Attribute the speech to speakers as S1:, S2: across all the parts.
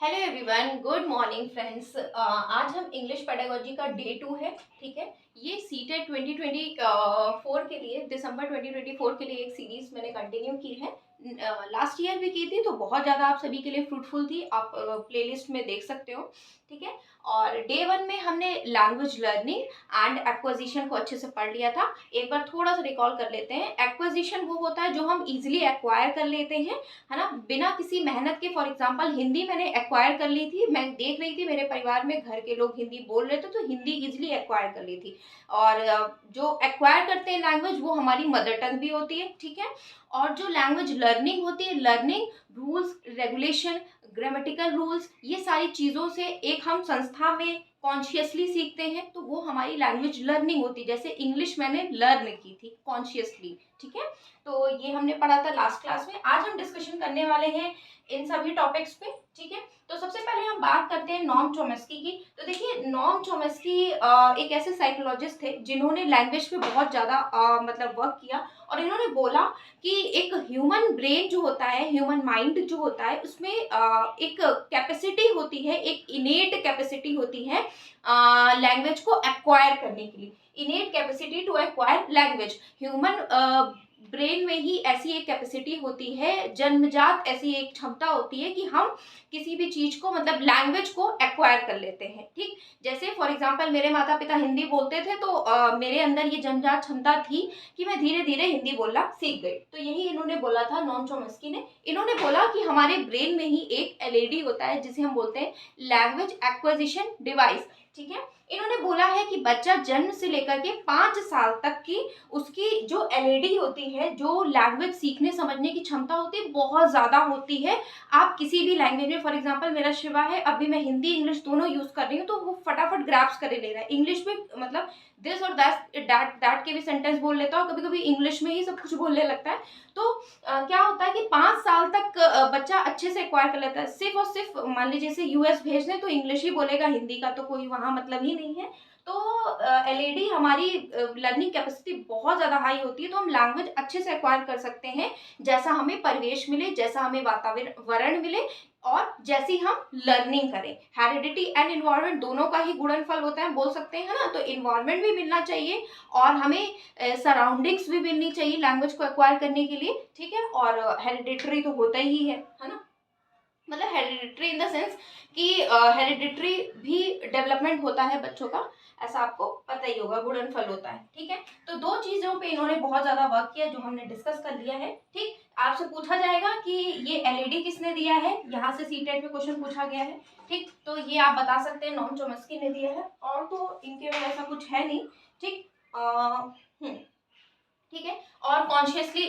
S1: Hello everyone, good morning friends. आज हम English pedagogy का डे 2 है। ठीक है, ये सीटेट 2024 के लिए, दिसंबर 2024 के लिए एक सीरीज मैंने कंटिन्यू की है। लास्ट ईयर भी की थी, तो बहुत ज़्यादा आप सभी के लिए फ्रूटफुल थी। आप प्लेलिस्ट में देख सकते हो। ठीक है, और डे 1 में हमने लैंग्वेज लर्निंग एंड एक्विजिशन को अच्छे से पढ़ लिया था। एक बार थोड़ा सा रिकॉल कर लेते हैं। एक्विजिशन वो होता है जो हम इजीली एक्वायर कर लेते हैं, है ना, बिना किसी मेहनत के। फॉर एग्जांपल हिंदी मैंने एक्वायर कर ली थी। मैं देख रही थी मेरे परिवार में घर के लोग हिंदी बोल रहे थे, तो हिंदी इजीली एक्वायर कर ली थी। और जो एक्वायर करते हैं लैंग्वेज, वो हमारी मदर टंग भी होती है। ठीक है, और जो लैंग्वेज लर्निंग होती है, learning rules regulation, grammatical rules, ये सारी चीज़ों से एक हम संस्था में कॉन्शियसली सीखते हैं, तो वो हमारी लैंग्वेज लर्निंग होती है। जैसे इंग्लिश मैंने लर्न की थी कॉन्शियसली। ठीक है, तो ये हमने पढ़ा था लास्ट क्लास में। आज हम डिस्कशन करने वाले हैं इन सभी टॉपिक्स पे। ठीक है, तो सबसे पहले हम बात करते हैं नॉम चॉम्स्की की। तो देखिए, नॉम चॉम्स्की एक ऐसे साइकोलॉजिस्ट थे जिन्होंने लैंग्वेज पे बहुत ज़्यादा मतलब वर्क किया। और इन्होंने बोला कि एक ह्यूमन ब्रेन जो होता है, ह्यूमन माइंड जो होता है, उसमें एक कैपेसिटी होती है, एक इनेट कैपेसिटी होती है लैंग्वेज को एक्वायर करने के लिए। Innate capacity to acquire language. Human brain में ही ऐसी एक कैपेसिटी होती है, जन्मजात ऐसी एक क्षमता होती है कि हम किसी भी चीज को, मतलब लैंग्वेज को एक्वायर कर लेते हैं। ठीक, जैसे फॉर एग्जांपल मेरे माता पिता हिंदी बोलते थे, तो मेरे अंदर ये जन्मजात क्षमता थी कि मैं धीरे धीरे हिंदी बोलना सीख गई। तो यही इन्होंने बोला था, नॉम चॉम्स्की ने। इन्होंने बोला कि हमारे ब्रेन में ही एक एलईडी होता है, जिसे हम बोलते हैं लैंग्वेज एक्विजिशन डिवाइस। ठीक है, इन्होंने बोला है कि बच्चा जन्म से लेकर के 5 साल तक की उसकी जो एलईडी होती है, जो लैंग्वेज सीखने समझने की क्षमता होती है, बहुत ज़्यादा होती है। आप किसी भी लैंग्वेज में, फॉर एग्जांपल मेरा शिवा है, अभी मैं हिंदी इंग्लिश दोनों यूज़ कर रही हूँ, तो वो फटाफट ग्रैप्स कर ले रहा है। इंग्लिश में मतलब दिस और दैट के भी सेंटेंस बोल लेता है, और कभी कभी इंग्लिश में ही सब कुछ बोलने लगता है। तो क्या होता है कि 5 साल तक बच्चा अच्छे से एक्वायर कर लेता है। सिर्फ और सिर्फ मान लीजिए जैसे यूएस भेज दें तो इंग्लिश ही बोलेगा, हिंदी का तो कोई वहाँ मतलब ही नहीं है। तो एलईडी हमारी लर्निंग कैपेसिटी बहुत ज़्यादा हाई होती है, तो हम लैंग्वेज अच्छे से एक्वायर कर सकते हैं, जैसा हमें परिवेश मिले, जैसा हमें वातावरण मिले, और जैसी हम लर्निंग करें। हेरिडिटी एंड इन्वायरमेंट दोनों का ही गुणनफल होता है, बोल सकते हैं, है ना। तो इन्वायरमेंट भी मिलना चाहिए, और हमें सराउंडिंग्स भी मिलनी चाहिए लैंग्वेज को एक्वायर करने के लिए। ठीक है, और हेरिडिटरी तो होता ही है ना। मतलब हेरिडिटरी इन द सेंस कि हेरिडिटरी भी डेवलपमेंट होता है बच्चों का, ऐसा आपको पता ही होगा, गुणनफल होता है। ठीक है, तो दो चीजों पे इन्होंने बहुत ज्यादा वर्क किया, जो हमने डिस्कस कर लिया है। ठीक, आपसे पूछा जाएगा कि ये एलईडी किसने दिया है, यहाँ से सीटेट में क्वेश्चन पूछा गया है। ठीक, तो ये आप बता सकते हैं नॉम चॉम्स्की ने दिया है, और तो इनके में ऐसा कुछ है नहीं। ठीक, ठीक है, और कॉन्शियसली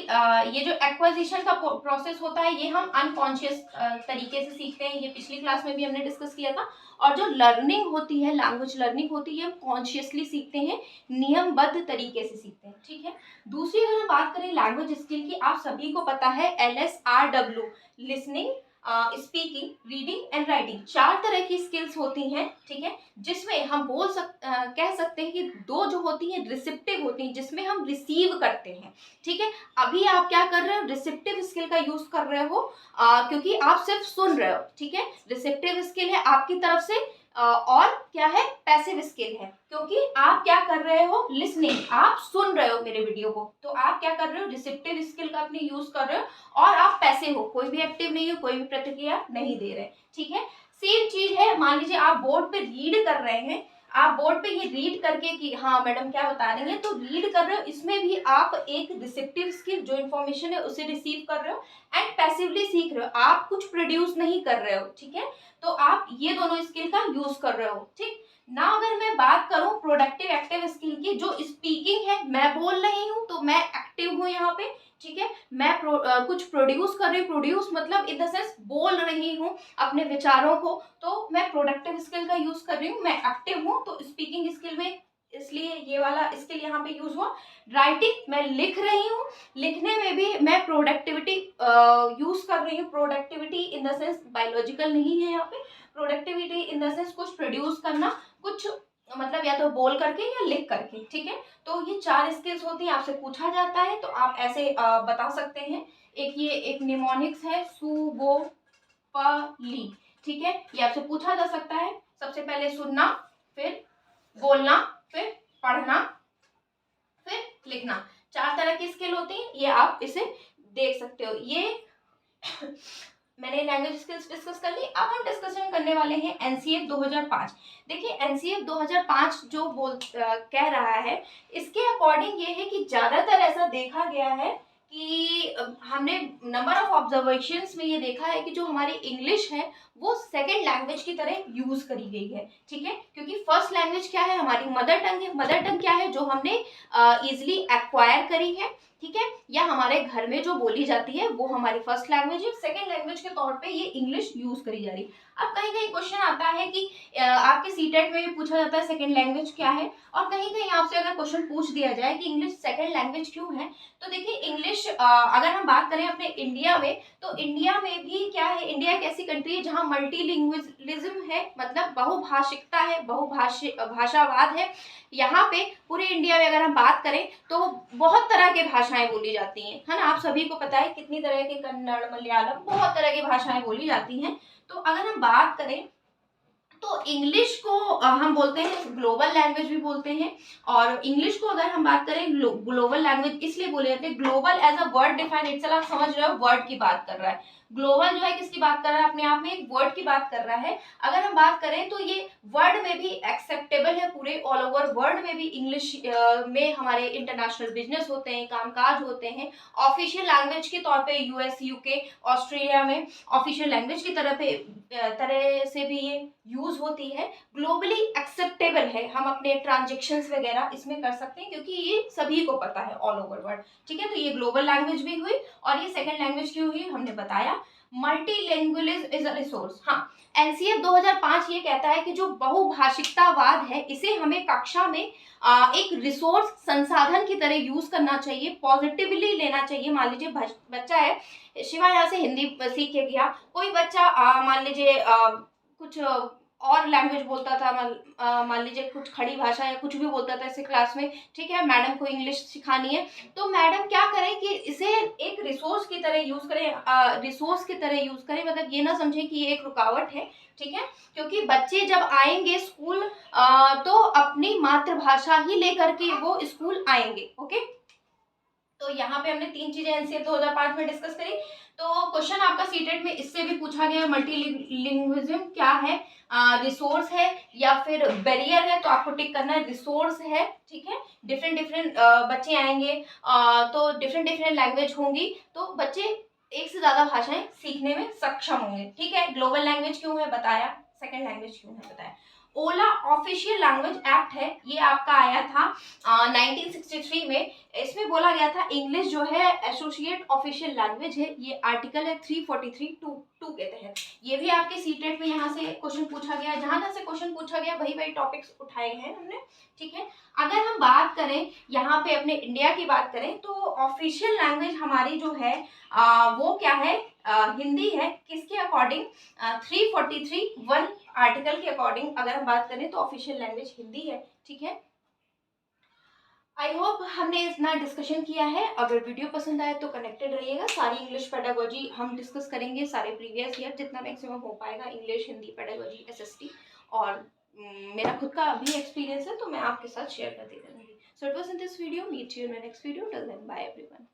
S1: ये जो एक्वाजिशन का प्रोसेस होता है, ये हम अनकॉन्शियस तरीके से सीखते हैं। ये पिछली क्लास में भी हमने डिस्कस किया था। और जो लर्निंग होती है, लैंग्वेज लर्निंग होती है, हम कॉन्शियसली सीखते हैं, नियमबद्ध तरीके से सीखते हैं। ठीक है, दूसरी अगर हम बात करें लैंग्वेज स्किल की, आप सभी को पता है LSRW, listening, speaking, reading and writing, 4 तरह की स्किल्स होती हैं। ठीक है, जिसमें हम कह सकते हैं कि 2 जो होती हैं रिसेप्टिव होती हैं, जिसमें हम रिसीव करते हैं। ठीक है, अभी आप क्या कर रहे हो, रिसेप्टिव स्किल का यूज कर रहे हो, क्योंकि आप सिर्फ सुन रहे हो। ठीक है, रिसेप्टिव स्किल है आपकी तरफ से, और क्या है, पैसिव स्किल है, क्योंकि आप क्या कर रहे हो, लिसनिंग, आप सुन रहे हो मेरे वीडियो को, तो आप क्या कर रहे हो, रिसेप्टिव स्किल का अपने यूज कर रहे हो। और आप पैसिव हो, कोई भी एक्टिव नहीं हो, कोई भी प्रतिक्रिया नहीं दे रहे। ठीक है, सेम चीज है, मान लीजिए आप बोर्ड पे रीड कर रहे हैं, आप बोर्ड पे ये रीड करके कि हाँ मैडम क्या बता रही हैं, तो रीड कर रहे हो, इसमें भी आप एक रिसेप्टिव स्किल, जो इन्फॉर्मेशन है उसे रिसीव कर रहे हो, एंड पैसिवली सीख रहे हो, आप कुछ प्रोड्यूस नहीं कर रहे हो। ठीक है, तो आप ये दोनों स्किल का यूज कर रहे हो। ठीक ना, अगर मैं बात करूं प्रोडक्टिव एक्टिव स्किल की, जो स्पीकिंग है, मैं बोल रही हूँ तो मैं एक्टिव हूँ यहाँ पे। ठीक है, मैं कुछ प्रोड्यूस कर रही हूँ, प्रोड्यूस मतलब इन द सेंस बोल रही हूँ अपने विचारों को, तो मैं प्रोडक्टिव स्किल का यूज कर रही हूँ, मैं एक्टिव हूँ, तो स्पीकिंग स्किल में इसलिए ये वाला स्किल यहाँ पे यूज हुआ। राइटिंग, मैं लिख रही हूँ, लिखने में भी मैं प्रोडक्टिविटी यूज कर रही हूँ। Productivity in the sense biological नहीं है यहाँ पे, प्रोडक्टिविटी इन द सेंस कुछ प्रोड्यूस करना, कुछ मतलब या तो बोल करके या लिख करके। ठीक है, तो ये 4 स्किल्स होती हैं, आपसे पूछा जाता है तो आप ऐसे बता सकते हैं। एक ये एक निमोनिक्स है, सु, बो, प, ली। ठीक है, ये आपसे पूछा जा सकता है। सबसे पहले सुनना, फिर बोलना, फिर पढ़ना, फिर लिखना। 4 तरह की स्किल होती है, ये आप इसे देख सकते हो। ये मैंने लैंग्वेज स्किल्स डिस्कस कर ली। अब हम डिस्कशन करने वाले हैं एनसीएफ 2005। देखिए एनसीएफ 2005 जो कह रहा है, इसके अकॉर्डिंग ये है कि ज्यादातर ऐसा देखा गया है कि हमने नंबर ऑफ ऑब्जर्वेशंस में ये देखा है कि जो हमारी इंग्लिश है वो सेकेंड लैंग्वेज की तरह यूज करी गई है। ठीक है, क्योंकि फर्स्ट लैंग्वेज क्या है, हमारी मदर टंग है। मदर टंग क्या है, जो हमने इजिली एक्वायर करी है, ठीक है, या हमारे घर में जो बोली जाती है वो हमारी फर्स्ट लैंग्वेज है। सेकंड लैंग्वेज के तौर पे ये इंग्लिश यूज करी जा रही है। अब कहीं कहीं क्वेश्चन आता है कि आपके सीटेट में भी पूछा जाता है सेकंड लैंग्वेज क्या है, और कहीं कहीं आपसे अगर क्वेश्चन पूछ दिया जाए कि इंग्लिश सेकंड लैंग्वेज क्यों है, तो देखिए इंग्लिश अगर हम बात करें अपने इंडिया में, तो इंडिया में भी क्या है, इंडिया एक ऐसी कंट्री है जहाँ मल्टीलिंग्विज्म है, मतलब बहुभाषिकता है, भाषावाद है। यहाँ पे पूरे इंडिया में अगर हम बात करें तो बहुत तरह की भाषाएं बोली जाती हैं, है ना। आप सभी को पता है कितनी तरह के, कन्नड़, मलयालम, बहुत तरह की भाषाएं बोली जाती हैं। तो अगर हम बात करें तो इंग्लिश को हम बोलते हैं ग्लोबल लैंग्वेज भी बोलते हैं। और इंग्लिश को अगर हम बात करें ग्लोबल लैंग्वेज इसलिए बोले जाते हैं, global as a word define itself. आप समझ रहे हो, वर्ड की बात कर रहा है। ग्लोबल जो है किसकी बात कर रहा है, अपने आप में एक वर्ड की बात कर रहा है। अगर हम बात करें तो ये वर्ड में भी एक्सेप्टेबल है, पूरे ऑल ओवर वर्ल्ड में भी इंग्लिश में हमारे इंटरनेशनल बिजनेस होते हैं, कामकाज होते हैं। ऑफिशियल लैंग्वेज के तौर पे यूएस, यूके, ऑस्ट्रेलिया में ऑफिशियल लैंग्वेज की तरह से भी ये यूज होती है। ग्लोबली एक्सेप्टेबल है, हम अपने ट्रांजेक्शन्स वगैरह इसमें कर सकते हैं, क्योंकि ये सभी को पता है ऑल ओवर वर्ल्ड। ठीक है, तो ये ग्लोबल लैंग्वेज भी हुई, और ये सेकंड लैंग्वेज क्यों हुई हमने बताया। मल्टीलैंग्वेज इज अ रिसोर्स। हाँ, एनसीएफ 2005 ये कहता है कि जो बहुभाषिकतावाद है इसे हमें कक्षा में एक रिसोर्स, संसाधन की तरह यूज करना चाहिए, पॉजिटिवली लेना चाहिए। मान लीजिए बच्चा है, शिवा यहाँ से हिंदी सीख के गया, कोई बच्चा मान लीजिए कुछ और लैंग्वेज बोलता था, मान लीजिए कुछ खड़ी भाषा या कुछ भी बोलता था ऐसे क्लास में, ठीक है, मैडम को इंग्लिश सिखानी है, तो मैडम क्या करें कि इसे एक रिसोर्स की तरह यूज करें। रिसोर्स की तरह यूज करें मतलब ये ना समझे कि ये एक रुकावट है, ठीक है, क्योंकि बच्चे जब आएंगे स्कूल तो अपनी मातृभाषा ही लेकर के वो स्कूल आएंगे। ओके, तो यहाँ पे हमने 3 चीजें एनसीएफ 2005 में डिस्कस करी। तो क्वेश्चन आपका सीटेट में इससे भी पूछा गया, मल्टीलिंग्विज्म क्या है, रिसोर्स है या फिर बैरियर है, तो आपको टिक करना है रिसोर्स है। ठीक है, डिफरेंट डिफरेंट बच्चे आएंगे, तो डिफरेंट डिफरेंट लैंग्वेज होंगी, तो बच्चे एक से ज्यादा भाषाएं सीखने में सक्षम होंगे। ठीक है, ग्लोबल लैंग्वेज क्यों है बताया, सेकेंड लैंग्वेज क्यों है बताया। ओला ऑफिशियल लैंग्वेज एक्ट है, ये आपका आया था 1963 में। इसमें बोला गया था इंग्लिश जो है एसोसिएट ऑफिशियल लैंग्वेज है, ये आर्टिकल है 343(2) के तहत। ये भी आपके सीटेट में यहाँ से क्वेश्चन पूछा गया, जहां जहां से क्वेश्चन पूछा गया वही वही टॉपिक्स उठाए हैं हमने। ठीक है, अगर हम बात करें यहाँ पे अपने इंडिया की बात करें तो ऑफिशियल लैंग्वेज हमारी जो है वो क्या है, हिंदी है। किसके अकॉर्डिंग, 343(1) आर्टिकल के अकॉर्डिंग अगर हम बात करें तो ऑफिशियल लैंग्वेज हिंदी है। ठीक है, आई होप हमने इतना डिस्कशन किया है। अगर वीडियो पसंद आए तो कनेक्टेड रहिएगा। सारी इंग्लिश पेडागोजी हम डिस्कस करेंगे, सारे प्रीवियस ईयर जितना मैक्सिमम हो पाएगा, इंग्लिश, हिंदी, पेडागोजी, एसएसटी, और मेरा खुद का भी एक्सपीरियंस है तो मैं आपके साथ शेयर करती रहूँगी। So it was in this video, meet you in my next video, till then bye everyone.